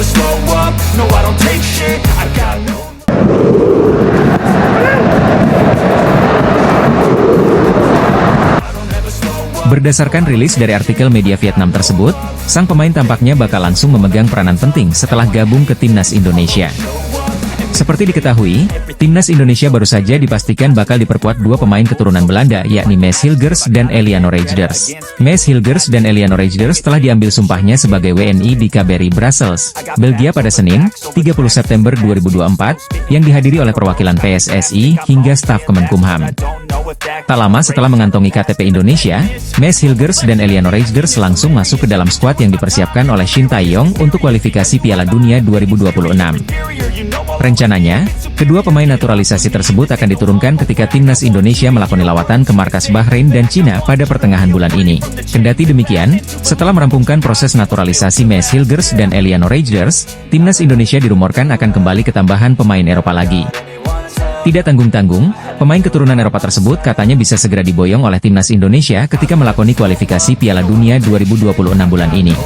never slow up, no I don't take shit, I got no. Berdasarkan rilis dari artikel media Vietnam tersebut, sang pemain tampaknya bakal langsung memegang peranan penting setelah gabung ke timnas Indonesia. Seperti diketahui, timnas Indonesia baru saja dipastikan bakal diperkuat dua pemain keturunan Belanda, yakni Maes Hilgers dan Eleanor Reijers. Maes Hilgers dan Eleanor Reijers telah diambil sumpahnya sebagai WNI di KBRI Brussels, Belgia pada Senin, 30 September 2024, yang dihadiri oleh perwakilan PSSI hingga staf Kemenkumham. Tak lama setelah mengantongi KTP Indonesia, Maes Hilgers dan Eleanor Reijers langsung masuk ke dalam skuad yang dipersiapkan oleh Shin Tae-yong untuk kualifikasi Piala Dunia 2026. Rencananya, kedua pemain naturalisasi tersebut akan diturunkan ketika timnas Indonesia melakoni lawatan ke markas Bahrain dan Cina pada pertengahan bulan ini. Kendati demikian, setelah merampungkan proses naturalisasi Maes Hilgers dan Eleanor Reijers, timnas Indonesia dirumorkan akan kembali ke tambahan pemain Eropa lagi. Tidak tanggung-tanggung, pemain keturunan Eropa tersebut katanya bisa segera diboyong oleh timnas Indonesia ketika melakoni kualifikasi Piala Dunia 2026 bulan ini.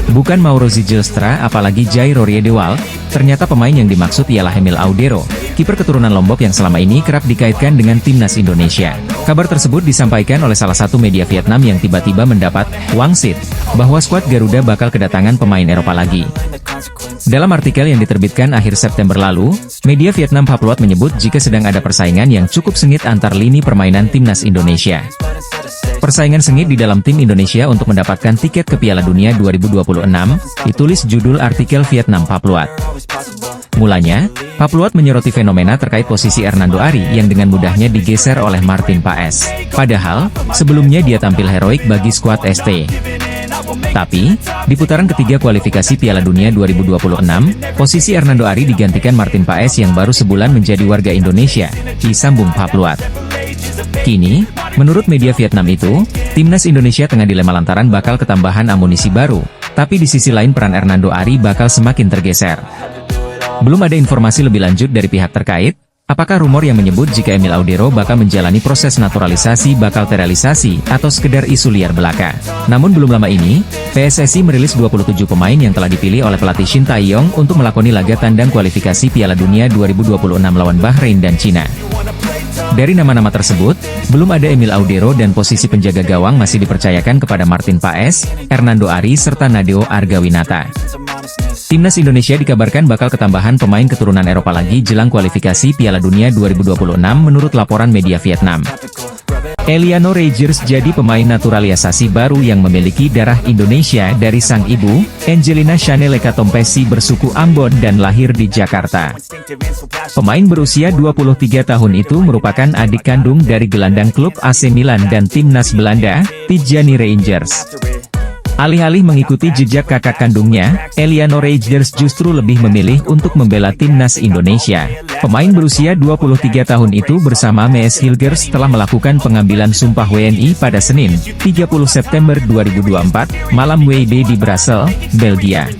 Bukan Mauro Zijlstra apalagi Jair Dewal, ternyata pemain yang dimaksud ialah Emil Audero, kiper keturunan Lombok yang selama ini kerap dikaitkan dengan timnas Indonesia. Kabar tersebut disampaikan oleh salah satu media Vietnam yang tiba-tiba mendapat wangsit bahwa skuad Garuda bakal kedatangan pemain Eropa lagi. Dalam artikel yang diterbitkan akhir September lalu, media Vietnam Papluat menyebut jika sedang ada persaingan yang cukup sengit antar lini permainan timnas Indonesia. Persaingan sengit di dalam tim Indonesia untuk mendapatkan tiket ke Piala Dunia 2026, ditulis judul artikel Vietnam Papluat. Mulanya, Papluat menyoroti fenomena terkait posisi Hernando Ari yang dengan mudahnya digeser oleh Martin Paes. Padahal, sebelumnya dia tampil heroik bagi skuad ST. Tapi, di putaran ketiga kualifikasi Piala Dunia 2026, posisi Hernando Ari digantikan Martin Paes yang baru sebulan menjadi warga Indonesia, disambung Papluat. Kini, menurut media Vietnam itu, timnas Indonesia tengah dilema lantaran bakal ketambahan amunisi baru, tapi di sisi lain peran Hernando Ari bakal semakin tergeser. Belum ada informasi lebih lanjut dari pihak terkait, apakah rumor yang menyebut jika Emil Audero bakal menjalani proses naturalisasi bakal terrealisasi atau sekedar isu liar belaka. Namun belum lama ini, PSSI merilis 27 pemain yang telah dipilih oleh pelatih Shin Tae-yong untuk melakoni laga tandang kualifikasi Piala Dunia 2026 lawan Bahrain dan Cina. Dari nama-nama tersebut, belum ada Emil Audero dan posisi penjaga gawang masih dipercayakan kepada Martin Paes, Hernando Ari serta Nadeo Argawinata. Timnas Indonesia dikabarkan bakal ketambahan pemain keturunan Eropa lagi jelang kualifikasi Piala Dunia 2026 menurut laporan media Vietnam. Eleanor Reijers jadi pemain naturalisasi baru yang memiliki darah Indonesia dari sang ibu, Angelina Chanel Ekatompesi bersuku Ambon dan lahir di Jakarta. Pemain berusia 23 tahun itu merupakan adik kandung dari gelandang klub AC Milan dan timnas Belanda, Tijani Reijers. Alih-alih mengikuti jejak kakak kandungnya, Eleanor Reijers justru lebih memilih untuk membela timnas Indonesia. Pemain berusia 23 tahun itu bersama Maes Hilgers telah melakukan pengambilan sumpah WNI pada Senin, 30 September 2024, malam WIB di Brussels, Belgia.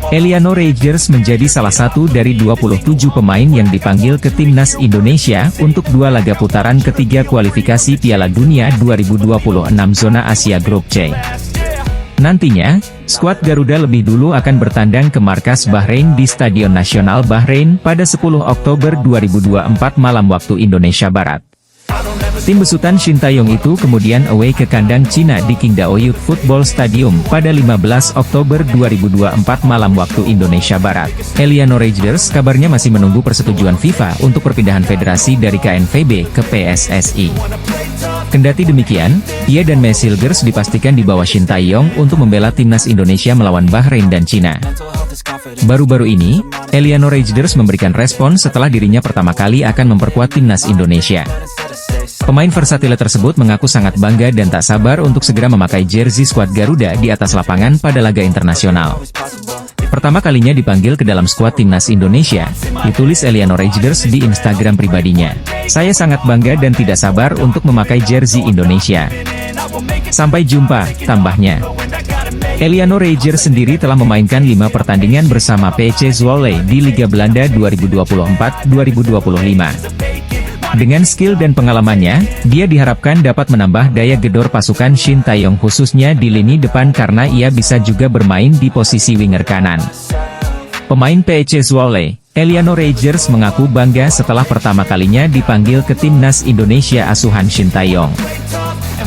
Eleanor Reijers menjadi salah satu dari 27 pemain yang dipanggil ke timnas Indonesia untuk dua laga putaran ketiga kualifikasi Piala Dunia 2026 zona Asia Grup C. Nantinya, skuad Garuda lebih dulu akan bertandang ke markas Bahrain di Stadion Nasional Bahrain pada 10 Oktober 2024 malam waktu Indonesia Barat. Tim besutan Shin Tae-yong itu kemudian away ke kandang Cina di Qingdao Youth Football Stadium pada 15 Oktober 2024 malam waktu Indonesia Barat. Eleanor Reijers kabarnya masih menunggu persetujuan FIFA untuk perpindahan federasi dari KNVB ke PSSI. Kendati demikian, ia dan Maes Hilgers dipastikan di bawah Shin Tae-yong untuk membela timnas Indonesia melawan Bahrain dan Cina. Baru-baru ini, Eleanor Reijers memberikan respon setelah dirinya pertama kali akan memperkuat timnas Indonesia. Pemain versatile tersebut mengaku sangat bangga dan tak sabar untuk segera memakai jersey skuad Garuda di atas lapangan pada laga internasional. Pertama kalinya dipanggil ke dalam skuad timnas Indonesia, ditulis Eleanor Reijers di Instagram pribadinya. Saya sangat bangga dan tidak sabar untuk memakai jersey Indonesia. Sampai jumpa, tambahnya. Eleanor Reijers sendiri telah memainkan 5 pertandingan bersama PC Zwolle di Liga Belanda 2024-2025. Dengan skill dan pengalamannya, dia diharapkan dapat menambah daya gedor pasukan Shin Tae-yong khususnya di lini depan karena ia bisa juga bermain di posisi winger kanan. Pemain PEC Zwolle, Eliano Reijers mengaku bangga setelah pertama kalinya dipanggil ke timnas Indonesia asuhan Shin Tae-yong.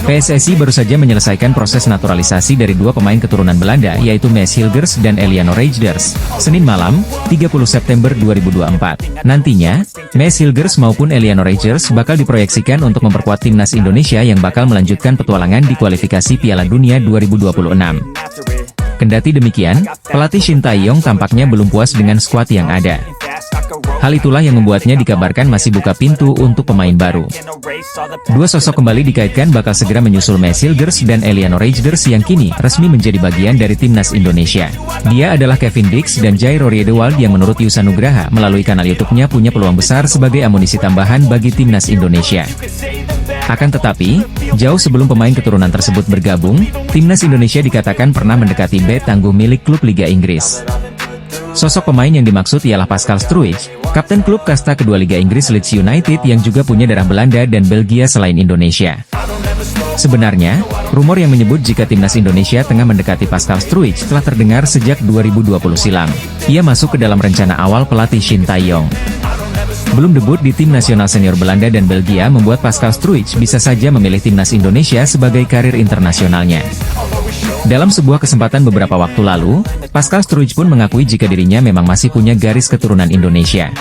PSSI baru saja menyelesaikan proses naturalisasi dari dua pemain keturunan Belanda yaitu Maes Hilgers dan Eliano Reijers, Senin malam, 30 September 2024. Nantinya, Maes Hilgers maupun Eliano Reijers bakal diproyeksikan untuk memperkuat timnas Indonesia yang bakal melanjutkan petualangan di kualifikasi Piala Dunia 2026. Kendati demikian, pelatih Shin Tae-yong tampaknya belum puas dengan skuad yang ada. Hal itulah yang membuatnya dikabarkan masih buka pintu untuk pemain baru. Dua sosok kembali dikaitkan bakal segera menyusul Maes Hilgers dan Eliano Reijers yang kini resmi menjadi bagian dari timnas Indonesia. Dia adalah Kevin Dix dan Jai Roriedewald yang menurut Yusa Nugraha melalui kanal YouTube-nya punya peluang besar sebagai amunisi tambahan bagi timnas Indonesia. Akan tetapi, jauh sebelum pemain keturunan tersebut bergabung, timnas Indonesia dikatakan pernah mendekati bek tangguh milik klub Liga Inggris. Sosok pemain yang dimaksud ialah Pascal Struijk, kapten klub kasta kedua Liga Inggris Leeds United yang juga punya darah Belanda dan Belgia selain Indonesia. Sebenarnya, rumor yang menyebut jika timnas Indonesia tengah mendekati Pascal Struijk telah terdengar sejak 2020 silam. Ia masuk ke dalam rencana awal pelatih Shin Tae-yong. Belum debut di tim nasional senior Belanda dan Belgia membuat Pascal Struijk bisa saja memilih timnas Indonesia sebagai karir internasionalnya. Dalam sebuah kesempatan beberapa waktu lalu, Pascal Struijk pun mengakui jika dirinya memang masih punya garis keturunan Indonesia.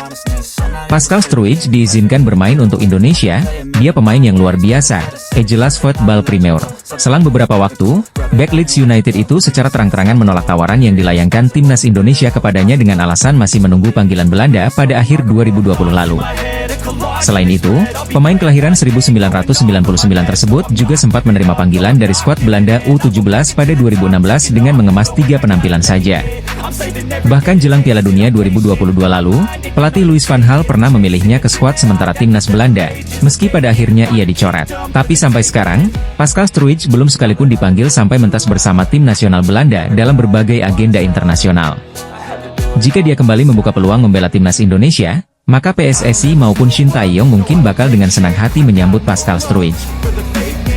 Pascal Struijk diizinkan bermain untuk Indonesia, dia pemain yang luar biasa, jelas Football Premier. Selang beberapa waktu, bek Leeds United itu secara terang-terangan menolak tawaran yang dilayangkan timnas Indonesia kepadanya dengan alasan masih menunggu panggilan Belanda pada akhir 2020 lalu. Selain itu, pemain kelahiran 1999 tersebut juga sempat menerima panggilan dari skuad Belanda U17 pada 2016 dengan mengemas 3 penampilan saja. Bahkan jelang Piala Dunia 2022 lalu, pelatih Louis van Gaal pernah memilihnya ke skuad sementara timnas Belanda, meski pada akhirnya ia dicoret. Tapi sampai sekarang, Pascal Struijk belum sekalipun dipanggil sampai mentas bersama tim nasional Belanda dalam berbagai agenda internasional. Jika dia kembali membuka peluang membela timnas Indonesia, maka PSSI maupun Shin Tae-yong mungkin bakal dengan senang hati menyambut Pascal Struijk.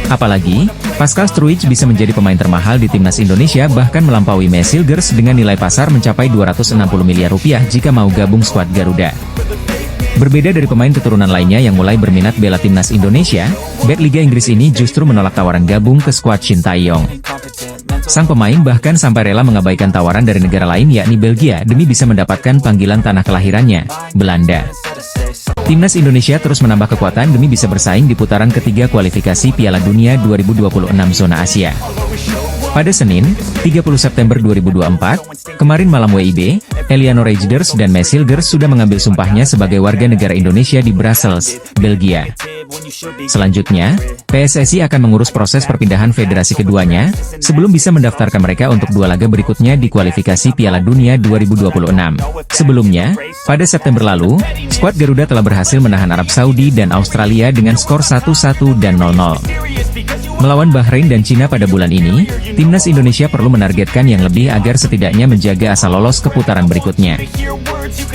Apalagi, Pascal Struijk bisa menjadi pemain termahal di timnas Indonesia bahkan melampaui Maes Hilgers dengan nilai pasar mencapai 260 miliar rupiah jika mau gabung skuad Garuda. Berbeda dari pemain keturunan lainnya yang mulai berminat bela timnas Indonesia, bek Liga Inggris ini justru menolak tawaran gabung ke skuad Shin Tae-yong. Sang pemain bahkan sampai rela mengabaikan tawaran dari negara lain yakni Belgia demi bisa mendapatkan panggilan tanah kelahirannya, Belanda. Timnas Indonesia terus menambah kekuatan demi bisa bersaing di putaran ketiga kualifikasi Piala Dunia 2026 zona Asia. Pada Senin, 30 September 2024, kemarin malam WIB, Eliano Reijers dan Maes Hilgers sudah mengambil sumpahnya sebagai warga negara Indonesia di Brussels, Belgia. Selanjutnya, PSSI akan mengurus proses perpindahan federasi keduanya, sebelum bisa mendaftarkan mereka untuk dua laga berikutnya di kualifikasi Piala Dunia 2026. Sebelumnya, pada September lalu, skuad Garuda telah berhasil menahan Arab Saudi dan Australia dengan skor 1-1 dan 0-0. Melawan Bahrain dan Cina pada bulan ini, timnas Indonesia perlu menargetkan yang lebih agar setidaknya menjaga asa lolos ke putaran berikutnya.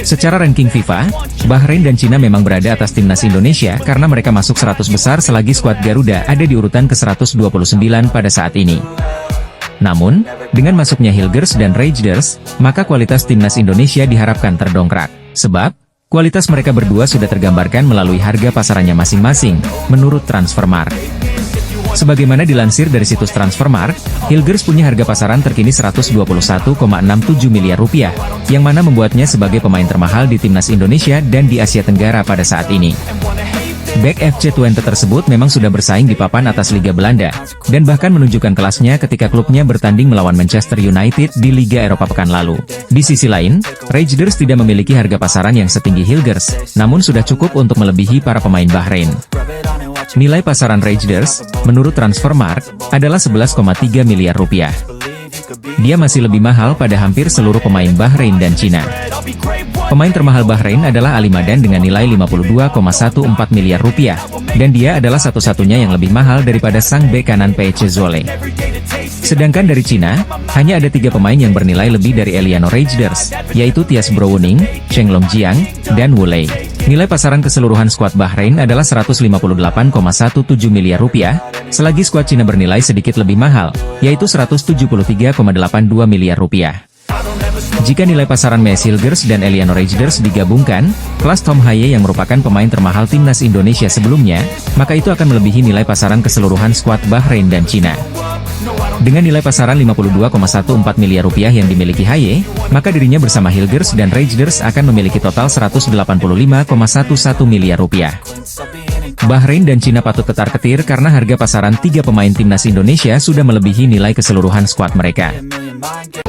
Secara ranking FIFA, Bahrain dan Cina memang berada atas timnas Indonesia karena mereka masuk 100 besar selagi skuad Garuda ada di urutan ke-129 pada saat ini. Namun, dengan masuknya Hilgers dan Reijers, maka kualitas timnas Indonesia diharapkan terdongkrak. Sebab, kualitas mereka berdua sudah tergambarkan melalui harga pasarannya masing-masing, menurut Transfermarkt. Sebagaimana dilansir dari situs Transfermarkt, Hilgers punya harga pasaran terkini 121,67 miliar rupiah, yang mana membuatnya sebagai pemain termahal di timnas Indonesia dan di Asia Tenggara pada saat ini. Bek FC Twente tersebut memang sudah bersaing di papan atas Liga Belanda, dan bahkan menunjukkan kelasnya ketika klubnya bertanding melawan Manchester United di Liga Eropa pekan lalu. Di sisi lain, Reijers tidak memiliki harga pasaran yang setinggi Hilgers, namun sudah cukup untuk melebihi para pemain Bahrain. Nilai pasaran Reijers, menurut Transfermarkt, adalah 11,3 miliar rupiah. Dia masih lebih mahal pada hampir seluruh pemain Bahrain dan Cina. Pemain termahal Bahrain adalah Ali Madan dengan nilai 52,14 miliar rupiah, dan dia adalah satu-satunya yang lebih mahal daripada sang bek kanan PEC Zwolle. Sedangkan dari Cina, hanya ada 3 pemain yang bernilai lebih dari Eliano Reijers, yaitu Thias Brouwening, Cheng Longjiang, dan Wu Lei. Nilai pasaran keseluruhan skuad Bahrain adalah 158,17 miliar rupiah, selagi skuad Cina bernilai sedikit lebih mahal, yaitu 173,82 miliar rupiah. Jika nilai pasaran Maes Hilgers dan Eliano Reijnders digabungkan, kelas Tom Haye yang merupakan pemain termahal timnas Indonesia sebelumnya, maka itu akan melebihi nilai pasaran keseluruhan skuad Bahrain dan Cina. Dengan nilai pasaran 52,14 miliar rupiah yang dimiliki Haye, maka dirinya bersama Hilgers dan Reijnders akan memiliki total 185,11 miliar rupiah. Bahrain dan Cina patut ketar-ketir karena harga pasaran tiga pemain timnas Indonesia sudah melebihi nilai keseluruhan skuad mereka.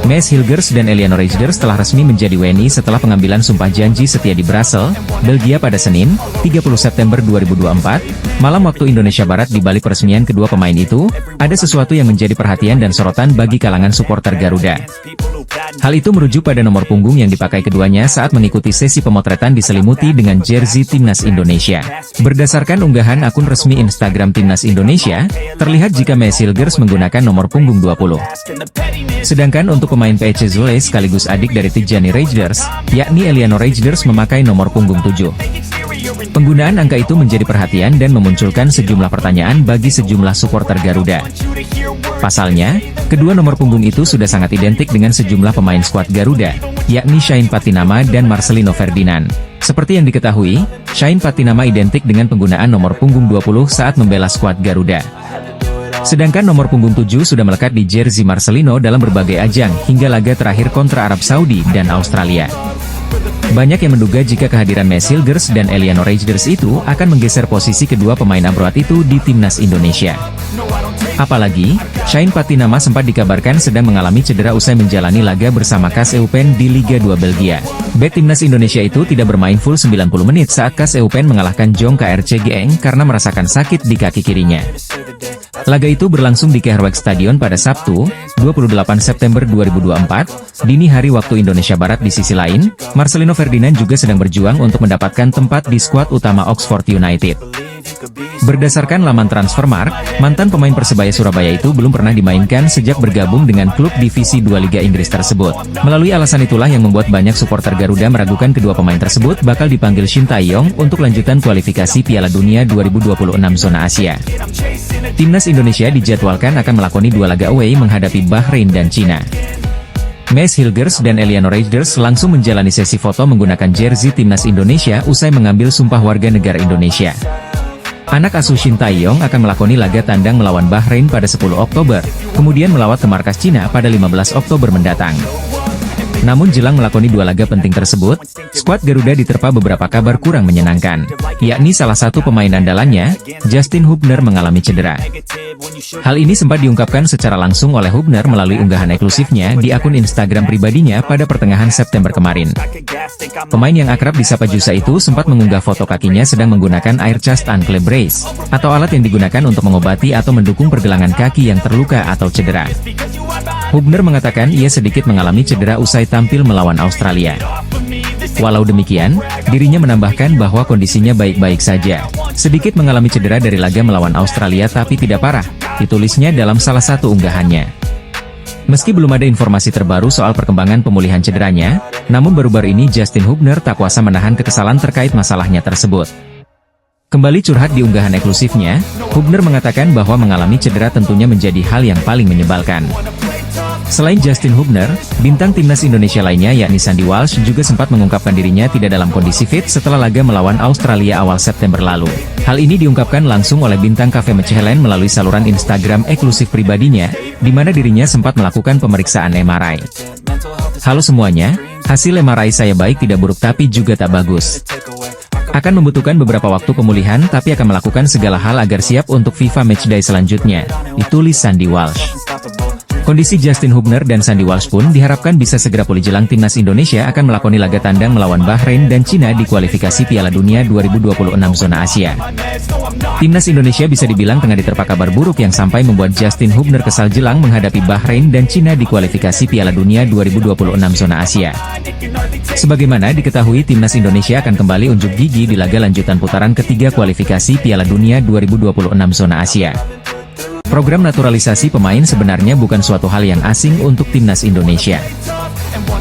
Maes Hilgers dan Eliano Reijnders telah resmi menjadi WNI setelah pengambilan sumpah janji setia di Brussels, Belgia pada Senin, 30 September 2024, malam waktu Indonesia Barat. Di balik peresmian kedua pemain itu, ada sesuatu yang menjadi perhatian dan sorotan bagi kalangan supporter Garuda. Hal itu merujuk pada nomor punggung yang dipakai keduanya saat mengikuti sesi pemotretan diselimuti dengan jersey timnas Indonesia. Berdasarkan unggahan akun resmi Instagram timnas Indonesia, terlihat jika Maes Hilgers menggunakan nomor punggung 20. Sedangkan untuk pemain PEC Zule sekaligus adik dari Tijani Reijnders, yakni Eliano Reijnders memakai nomor punggung 7. Penggunaan angka itu menjadi perhatian dan memunculkan sejumlah pertanyaan bagi sejumlah supporter Garuda. Pasalnya, kedua nomor punggung itu sudah sangat identik dengan sejumlah pemain skuad Garuda, yakni Shain Patinama dan Marcelino Ferdinand. Seperti yang diketahui, Shain Patinama identik dengan penggunaan nomor punggung 20 saat membela skuad Garuda. Sedangkan nomor punggung 7 sudah melekat di jersey Marcelino dalam berbagai ajang hingga laga terakhir kontra Arab Saudi dan Australia. Banyak yang menduga jika kehadiran Maes Hilgers dan Eliano Reijnders itu akan menggeser posisi kedua pemain abroad itu di timnas Indonesia. Apalagi, Shain Patinama sempat dikabarkan sedang mengalami cedera usai menjalani laga bersama KAS Eupen di Liga 2 Belgia. Bek timnas Indonesia itu tidak bermain full 90 menit saat KAS Eupen mengalahkan Jong KRC Genk karena merasakan sakit di kaki kirinya. Laga itu berlangsung di Kerwijk Stadion pada Sabtu, 28 September 2024, dini hari waktu Indonesia Barat. Di sisi lain, Marcelino Ferdinand juga sedang berjuang untuk mendapatkan tempat di skuad utama Oxford United. Berdasarkan laman Transfermarkt, mantan pemain Persebaya Surabaya itu belum pernah dimainkan sejak bergabung dengan klub divisi 2 Liga Inggris tersebut. Melalui alasan itulah yang membuat banyak supporter Garuda meragukan kedua pemain tersebut bakal dipanggil Shin Tae-yong untuk lanjutan kualifikasi Piala Dunia 2026 zona Asia. Timnas Indonesia dijadwalkan akan melakoni 2 laga away menghadapi Bahrain dan Cina. Maes Hilgers dan Eliano Reijnders langsung menjalani sesi foto menggunakan jersey timnas Indonesia usai mengambil sumpah warga negara Indonesia. Anak asuh Shin Tae-yong akan melakoni laga tandang melawan Bahrain pada 10 Oktober, kemudian melawat ke markas Cina pada 15 Oktober mendatang. Namun jelang melakoni 2 laga penting tersebut, skuad Garuda diterpa beberapa kabar kurang menyenangkan, yakni salah satu pemain andalannya, Justin Hubner mengalami cedera. Hal ini sempat diungkapkan secara langsung oleh Hubner melalui unggahan eksklusifnya di akun Instagram pribadinya pada pertengahan September kemarin. Pemain yang akrab disapa Jusa itu sempat mengunggah foto kakinya sedang menggunakan air chest ankle brace, atau alat yang digunakan untuk mengobati atau mendukung pergelangan kaki yang terluka atau cedera. Hubner mengatakan ia sedikit mengalami cedera usai tampil melawan Australia. Walau demikian, dirinya menambahkan bahwa kondisinya baik-baik saja. Sedikit mengalami cedera dari laga melawan Australia tapi tidak parah, ditulisnya dalam salah satu unggahannya. Meski belum ada informasi terbaru soal perkembangan pemulihan cederanya, namun baru-baru ini Justin Hubner tak kuasa menahan kekesalan terkait masalahnya tersebut. Kembali curhat di unggahan eksklusifnya, Hubner mengatakan bahwa mengalami cedera tentunya menjadi hal yang paling menyebalkan. Selain Justin Hubner, bintang timnas Indonesia lainnya yakni Sandy Walsh juga sempat mengungkapkan dirinya tidak dalam kondisi fit setelah laga melawan Australia awal September lalu. Hal ini diungkapkan langsung oleh bintang Cafe Mechelen melalui saluran Instagram eksklusif pribadinya, di mana dirinya sempat melakukan pemeriksaan MRI. Halo semuanya, hasil MRI saya baik tidak buruk tapi juga tak bagus. Akan membutuhkan beberapa waktu pemulihan tapi akan melakukan segala hal agar siap untuk FIFA Matchday selanjutnya, ditulis Sandy Walsh. Kondisi Justin Hubner dan Sandy Walsh pun diharapkan bisa segera pulih jelang timnas Indonesia akan melakoni laga tandang melawan Bahrain dan Cina di kualifikasi Piala Dunia 2026 zona Asia. Timnas Indonesia bisa dibilang tengah diterpa kabar buruk yang sampai membuat Justin Hubner kesal jelang menghadapi Bahrain dan Cina di kualifikasi Piala Dunia 2026 zona Asia. Sebagaimana diketahui, timnas Indonesia akan kembali unjuk gigi di laga lanjutan putaran ketiga kualifikasi Piala Dunia 2026 zona Asia. Program naturalisasi pemain sebenarnya bukan suatu hal yang asing untuk timnas Indonesia.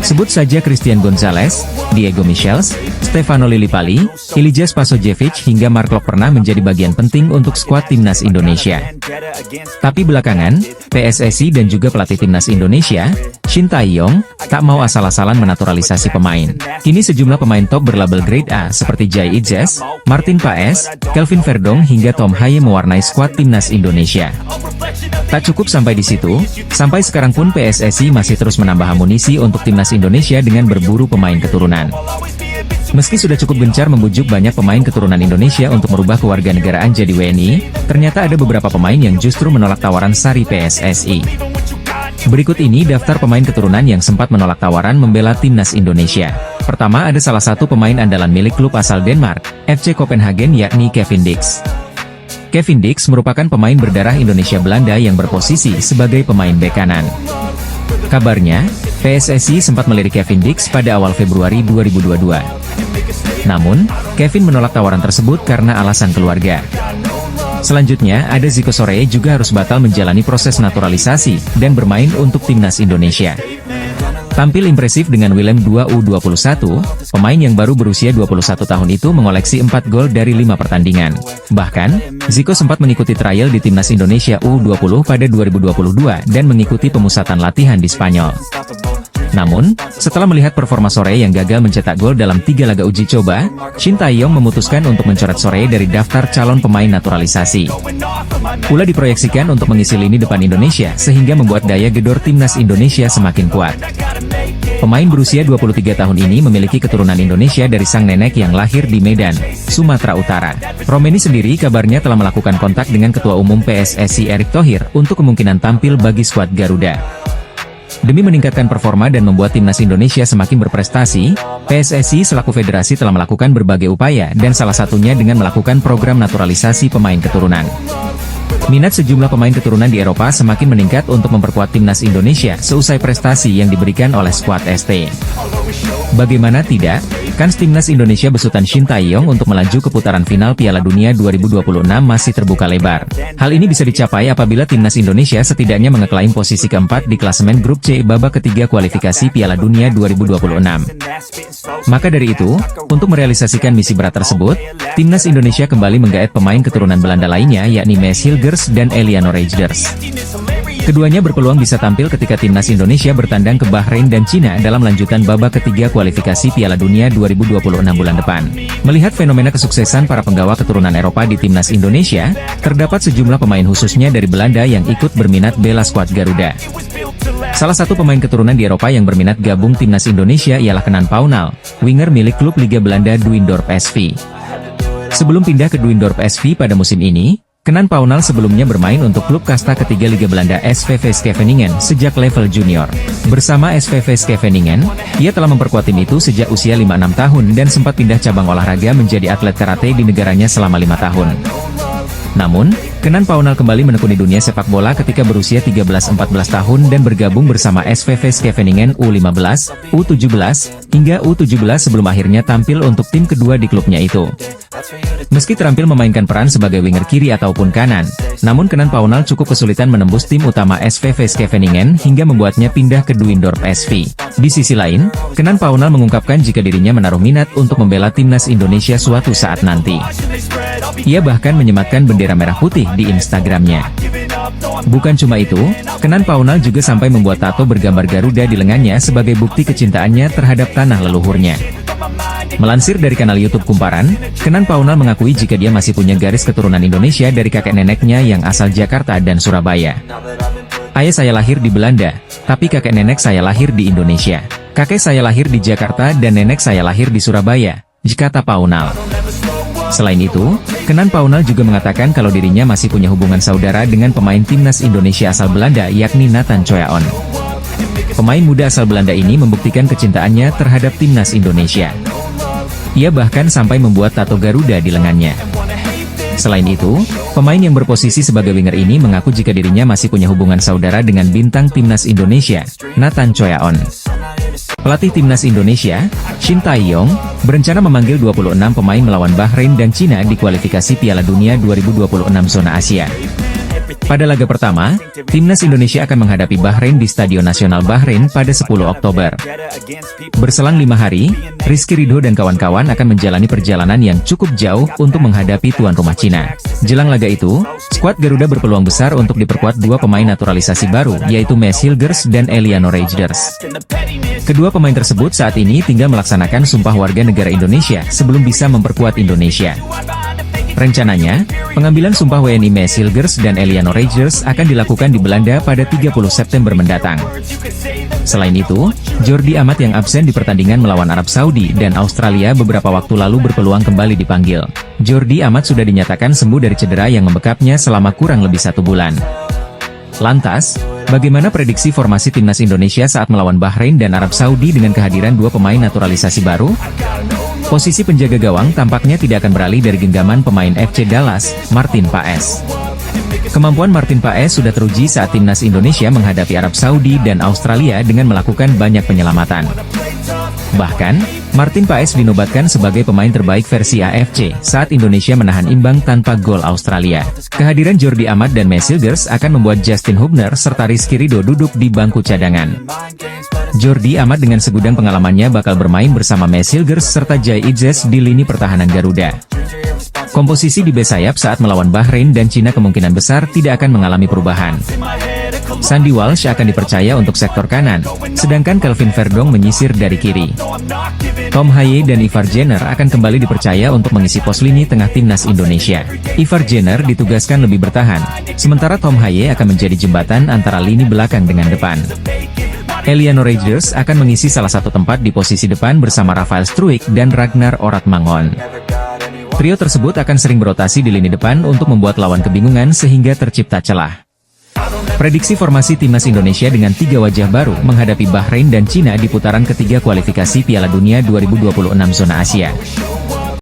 Sebut saja Christian Gonzalez, Diego Michels, Stefano Lillipali, Ilija Spasojevic hingga Mark Klok pernah menjadi bagian penting untuk skuad timnas Indonesia. Tapi belakangan, PSSI dan juga pelatih timnas Indonesia, Shin Tae-yong, tak mau asal-asalan menaturalisasi pemain. Kini sejumlah pemain top berlabel grade A seperti Jai Itzes, Martin Paes, Kelvin Verdong hingga Tom Haye mewarnai skuad timnas Indonesia. Tak cukup sampai di situ, sampai sekarang pun PSSI masih terus menambah amunisi untuk timnas Indonesia dengan berburu pemain keturunan. Meski sudah cukup gencar membujuk banyak pemain keturunan Indonesia untuk merubah kewarganegaraan jadi WNI, ternyata ada beberapa pemain yang justru menolak tawaran sari PSSI. Berikut ini daftar pemain keturunan yang sempat menolak tawaran membela timnas Indonesia. Pertama ada salah satu pemain andalan milik klub asal Denmark, FC Copenhagen yakni Kevin Dix. Kevin Dix merupakan pemain berdarah Indonesia Belanda yang berposisi sebagai pemain bek kanan. Kabarnya, PSSI sempat melirik Kevin Dix pada awal Februari 2022. Namun, Kevin menolak tawaran tersebut karena alasan keluarga. Selanjutnya, ada Zico Soreye juga harus batal menjalani proses naturalisasi dan bermain untuk timnas Indonesia. Tampil impresif dengan Willem II U21, pemain yang baru berusia 21 tahun itu mengoleksi 4 gol dari 5 pertandingan. Bahkan, Zico sempat mengikuti trial di timnas Indonesia U20 pada 2022 dan mengikuti pemusatan latihan di Spanyol. Namun, setelah melihat performa Soreye yang gagal mencetak gol dalam 3 laga uji coba, Shin Tae-yong memutuskan untuk mencoret Soreye dari daftar calon pemain naturalisasi. Pula diproyeksikan untuk mengisi lini depan Indonesia sehingga membuat daya gedor timnas Indonesia semakin kuat. Pemain berusia 23 tahun ini memiliki keturunan Indonesia dari sang nenek yang lahir di Medan, Sumatera Utara. Romeni sendiri kabarnya telah melakukan kontak dengan Ketua Umum PSSI Erick Thohir untuk kemungkinan tampil bagi skuad Garuda. Demi meningkatkan performa dan membuat timnas Indonesia semakin berprestasi, PSSI selaku federasi telah melakukan berbagai upaya dan salah satunya dengan melakukan program naturalisasi pemain keturunan. Minat sejumlah pemain keturunan di Eropa semakin meningkat untuk memperkuat timnas Indonesia seusai prestasi yang diberikan oleh skuad ST. Bagaimana tidak, kans timnas Indonesia besutan Shin Tae-yong untuk melaju ke putaran final Piala Dunia 2026 masih terbuka lebar. Hal ini bisa dicapai apabila timnas Indonesia setidaknya mengeklaim posisi keempat di klasemen grup C babak ketiga kualifikasi Piala Dunia 2026. Maka dari itu, untuk merealisasikan misi berat tersebut, timnas Indonesia kembali menggaet pemain keturunan Belanda lainnya yakni Mees Hilgers dan Eliano Reijers. Keduanya berpeluang bisa tampil ketika timnas Indonesia bertandang ke Bahrain dan Cina dalam lanjutan babak ketiga kualifikasi Piala Dunia 2026 bulan depan. Melihat fenomena kesuksesan para penggawa keturunan Eropa di timnas Indonesia, terdapat sejumlah pemain khususnya dari Belanda yang ikut berminat bela skuad Garuda. Salah satu pemain keturunan di Eropa yang berminat gabung timnas Indonesia ialah Kenan Paunal, winger milik klub Liga Belanda Duindorp SV. Sebelum pindah ke Duindorp SV pada musim ini, Kenan Paunal sebelumnya bermain untuk klub kasta ketiga Liga Belanda SVV Scheveningen sejak level junior. Bersama SVV Scheveningen, ia telah memperkuat tim itu sejak usia 5-6 tahun dan sempat pindah cabang olahraga menjadi atlet karate di negaranya selama 5 tahun. Namun, Kenan Paunal kembali menekuni dunia sepak bola ketika berusia 13-14 tahun dan bergabung bersama SVV Scheveningen U15, U17, hingga U17 sebelum akhirnya tampil untuk tim kedua di klubnya itu. Meski terampil memainkan peran sebagai winger kiri ataupun kanan, namun Kenan Paunal cukup kesulitan menembus tim utama SVV Scheveningen hingga membuatnya pindah ke Duindorp SV. Di sisi lain, Kenan Paunal mengungkapkan jika dirinya menaruh minat untuk membela timnas Indonesia suatu saat nanti. Ia bahkan menyematkan bendera merah putih di Instagramnya. Bukan cuma itu, Kenan Paunal juga sampai membuat tato bergambar Garuda di lengannya sebagai bukti kecintaannya terhadap tanah leluhurnya. Melansir dari kanal YouTube Kumparan, Kenan Paunal mengakui jika dia masih punya garis keturunan Indonesia dari kakek neneknya yang asal Jakarta dan Surabaya. Ayah saya lahir di Belanda, tapi kakek nenek saya lahir di Indonesia. Kakek saya lahir di Jakarta dan nenek saya lahir di Surabaya, kata Paunal. Selain itu, Kenan Paunal juga mengatakan kalau dirinya masih punya hubungan saudara dengan pemain timnas Indonesia asal Belanda yakni Nathan Choyaon. Pemain muda asal Belanda ini membuktikan kecintaannya terhadap timnas Indonesia. Ia bahkan sampai membuat tato Garuda di lengannya. Selain itu, pemain yang berposisi sebagai winger ini mengaku jika dirinya masih punya hubungan saudara dengan bintang timnas Indonesia, Nathan Choyaon. Pelatih timnas Indonesia, Shin Tae-yong, berencana memanggil 26 pemain melawan Bahrain dan Cina di kualifikasi Piala Dunia 2026 zona Asia. Pada laga pertama, Timnas Indonesia akan menghadapi Bahrain di Stadion Nasional Bahrain pada 10 Oktober. Berselang 5 hari, Rizky Ridho dan kawan-kawan akan menjalani perjalanan yang cukup jauh untuk menghadapi tuan rumah Cina. Jelang laga itu, skuad Garuda berpeluang besar untuk diperkuat dua pemain naturalisasi baru, yaitu Maes Hilgers dan Eliano Reijers. Kedua pemain tersebut saat ini tinggal melaksanakan sumpah warga negara Indonesia sebelum bisa memperkuat Indonesia. Rencananya, pengambilan sumpah WNI Maes Hilgers dan Eliano Reijers akan dilakukan di Belanda pada 30 September mendatang. Selain itu, Jordi Amat yang absen di pertandingan melawan Arab Saudi dan Australia beberapa waktu lalu berpeluang kembali dipanggil. Jordi Amat sudah dinyatakan sembuh dari cedera yang membekapnya selama kurang lebih 1 bulan. Lantas, bagaimana prediksi formasi Timnas Indonesia saat melawan Bahrain dan Arab Saudi dengan kehadiran dua pemain naturalisasi baru? Posisi penjaga gawang tampaknya tidak akan beralih dari genggaman pemain FC Dallas, Martin Paes. Kemampuan Martin Paes sudah teruji saat Timnas Indonesia menghadapi Arab Saudi dan Australia dengan melakukan banyak penyelamatan. Bahkan, Martin Paes dinobatkan sebagai pemain terbaik versi AFC saat Indonesia menahan imbang tanpa gol Australia. Kehadiran Jordi Amat dan Maes Hilgers akan membuat Justin Hubner serta Rizky Ridho duduk di bangku cadangan. Jordi Amat dengan segudang pengalamannya bakal bermain bersama Maes Hilgers serta Jai Idzes di lini pertahanan Garuda. Komposisi di bek sayap saat melawan Bahrain dan Cina kemungkinan besar tidak akan mengalami perubahan. Sandy Walsh akan dipercaya untuk sektor kanan, sedangkan Kelvin Verdong menyisir dari kiri. Tom Haye dan Ivar Jenner akan kembali dipercaya untuk mengisi pos lini tengah Timnas Indonesia. Ivar Jenner ditugaskan lebih bertahan, sementara Tom Haye akan menjadi jembatan antara lini belakang dengan depan. Eliano Reijers akan mengisi salah satu tempat di posisi depan bersama Rafael Struijk dan Ragnar Oratmangon. Trio tersebut akan sering berotasi di lini depan untuk membuat lawan kebingungan sehingga tercipta celah. Prediksi formasi Timnas Indonesia dengan 3 wajah baru menghadapi Bahrain dan Cina di putaran ketiga kualifikasi Piala Dunia 2026 zona Asia.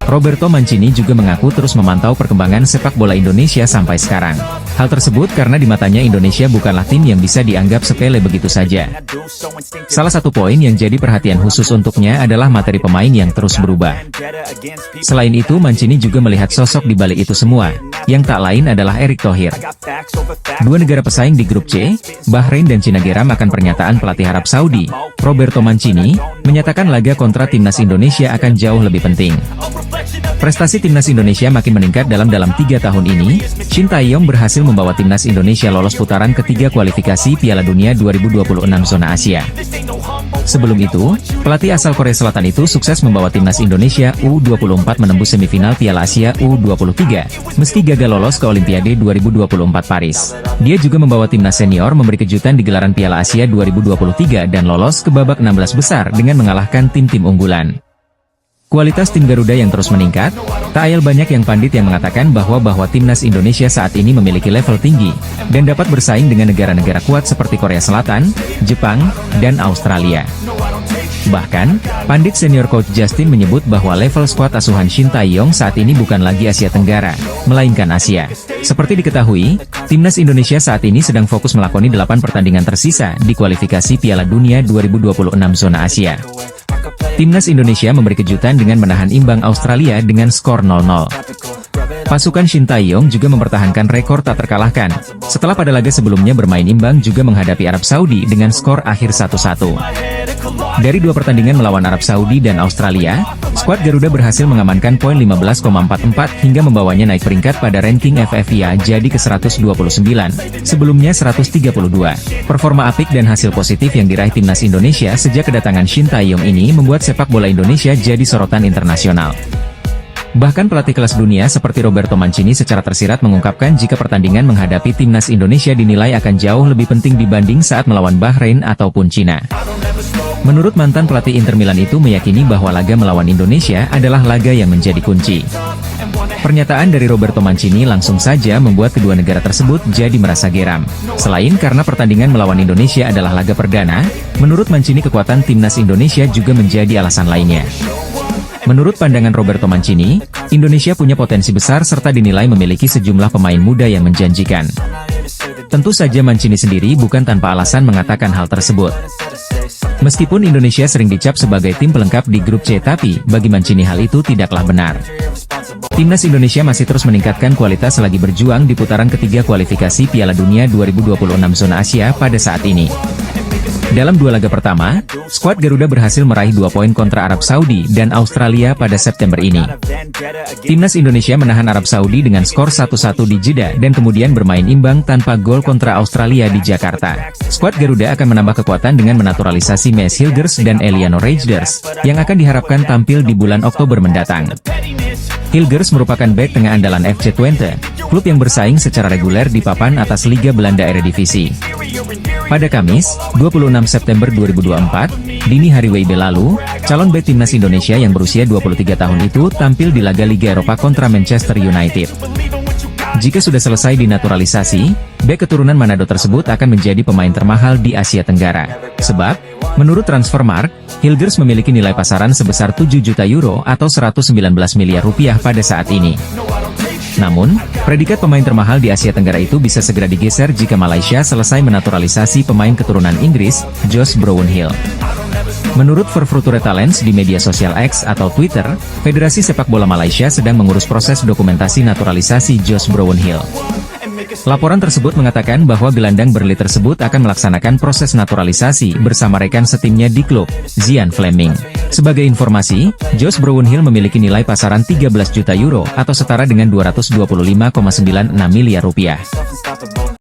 Roberto Mancini juga mengaku terus memantau perkembangan sepak bola Indonesia sampai sekarang. Hal tersebut karena di matanya Indonesia bukanlah tim yang bisa dianggap sepele begitu saja. Salah satu poin yang jadi perhatian khusus untuknya adalah materi pemain yang terus berubah. Selain itu Mancini juga melihat sosok di balik itu semua, yang tak lain adalah Erick Thohir. Dua negara pesaing di grup C, Bahrain dan Cina geram akan pernyataan pelatih Arab Saudi, Roberto Mancini, menyatakan laga kontra Timnas Indonesia akan jauh lebih penting. Prestasi Timnas Indonesia makin meningkat dalam 3 tahun ini. Shin Tae-yong berhasil membawa Timnas Indonesia lolos putaran ketiga kualifikasi Piala Dunia 2026 zona Asia. Sebelum itu, pelatih asal Korea Selatan itu sukses membawa Timnas Indonesia U24 menembus semifinal Piala Asia U23, meski gagal lolos ke Olimpiade 2024 Paris. Dia juga membawa Timnas Senior memberi kejutan di gelaran Piala Asia 2023 dan lolos ke babak 16 besar dengan mengalahkan tim-tim unggulan. Kualitas tim Garuda yang terus meningkat, tak ayal banyak yang pandit yang mengatakan bahwa Timnas Indonesia saat ini memiliki level tinggi, dan dapat bersaing dengan negara-negara kuat seperti Korea Selatan, Jepang, dan Australia. Bahkan, pandit senior coach Justin menyebut bahwa level skuad asuhan Shin Tae-yong saat ini bukan lagi Asia Tenggara, melainkan Asia. Seperti diketahui, Timnas Indonesia saat ini sedang fokus melakoni 8 pertandingan tersisa di kualifikasi Piala Dunia 2026 zona Asia. Timnas Indonesia memberi kejutan dengan menahan imbang Australia dengan skor 0-0. Pasukan Shin Tae-yong juga mempertahankan rekor tak terkalahkan, setelah pada laga sebelumnya bermain imbang juga menghadapi Arab Saudi dengan skor akhir 1-1. Dari 2 pertandingan melawan Arab Saudi dan Australia, skuad Garuda berhasil mengamankan poin 15,44 hingga membawanya naik peringkat pada ranking FFIA jadi ke 129, sebelumnya 132. Performa apik dan hasil positif yang diraih Timnas Indonesia sejak kedatangan Shin Tae-yong ini membuat sepak bola Indonesia jadi sorotan internasional. Bahkan pelatih kelas dunia seperti Roberto Mancini secara tersirat mengungkapkan jika pertandingan menghadapi Timnas Indonesia dinilai akan jauh lebih penting dibanding saat melawan Bahrain ataupun Cina. Menurut mantan pelatih Inter Milan itu meyakini bahwa laga melawan Indonesia adalah laga yang menjadi kunci. Pernyataan dari Roberto Mancini langsung saja membuat kedua negara tersebut jadi merasa geram. Selain karena pertandingan melawan Indonesia adalah laga perdana, menurut Mancini kekuatan Timnas Indonesia juga menjadi alasan lainnya. Menurut pandangan Roberto Mancini, Indonesia punya potensi besar serta dinilai memiliki sejumlah pemain muda yang menjanjikan. Tentu saja Mancini sendiri bukan tanpa alasan mengatakan hal tersebut. Meskipun Indonesia sering dicap sebagai tim pelengkap di grup C, tapi bagi Mancini hal itu tidaklah benar. Timnas Indonesia masih terus meningkatkan kualitas selagi berjuang di putaran ketiga kualifikasi Piala Dunia 2026 zona Asia pada saat ini. Dalam dua laga pertama, skuad Garuda berhasil meraih 2 poin kontra Arab Saudi dan Australia pada September ini. Timnas Indonesia menahan Arab Saudi dengan skor 1-1 di Jeddah dan kemudian bermain imbang tanpa gol kontra Australia di Jakarta. Skuad Garuda akan menambah kekuatan dengan menaturalisasi Maes Hilgers dan Eliano Reijnders, yang akan diharapkan tampil di bulan Oktober mendatang. Hilgers merupakan bek tengah andalan FC Twente, klub yang bersaing secara reguler di papan atas Liga Belanda Eredivisie. Pada Kamis, 26 September 2024, dini hari WIB lalu, calon bek timnas Indonesia yang berusia 23 tahun itu tampil di laga Liga Eropa kontra Manchester United. Jika sudah selesai dinaturalisasi, bek keturunan Manado tersebut akan menjadi pemain termahal di Asia Tenggara. Sebab, menurut Transfermarkt, Hilgers memiliki nilai pasaran sebesar 7 juta euro atau 119 miliar rupiah pada saat ini. Namun, predikat pemain termahal di Asia Tenggara itu bisa segera digeser jika Malaysia selesai menaturalisasi pemain keturunan Inggris, Josh Brownhill. Menurut Verfruture Talents di media sosial X atau Twitter, Federasi Sepak Bola Malaysia sedang mengurus proses dokumentasi naturalisasi Josh Brownhill. Laporan tersebut mengatakan bahwa gelandang Burnley tersebut akan melaksanakan proses naturalisasi bersama rekan setimnya di klub, Zian Fleming. Sebagai informasi, Josh Brownhill memiliki nilai pasaran 13 juta euro atau setara dengan 225,96 miliar rupiah.